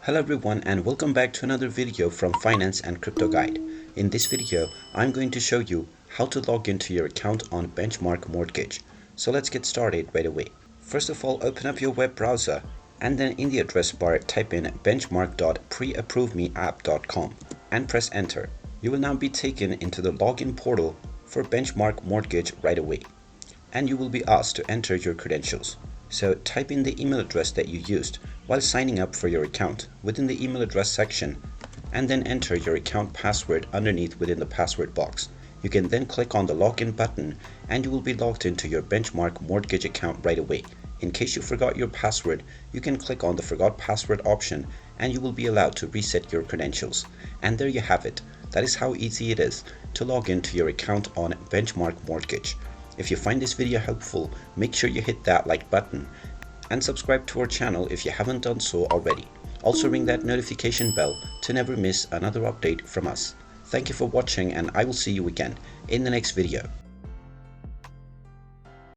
Hello everyone and welcome back to another video from Finance and Crypto Guide. In this video, I'm going to show you how to log into your account on Benchmark Mortgage. So let's get started right away. First of all, open up your web browser and then in the address bar type in benchmark.preapprovemeapp.com and press enter. You will now be taken into the login portal for Benchmark Mortgage right away, and you will be asked to enter your credentials. So type in the email address that you used while signing up for your account within the email address section, and then enter your account password underneath within the password box. You can then click on the login button and you will be logged into your Benchmark Mortgage account right away. In case you forgot your password, you can click on the forgot password option and you will be allowed to reset your credentials. And there you have it. That is how easy it is to log into your account on Benchmark Mortgage. If you find this video helpful, make sure you hit that like button and subscribe to our channel if you haven't done so already. Also ring that notification bell to never miss another update from us. Thank you for watching and I will see you again in the next video.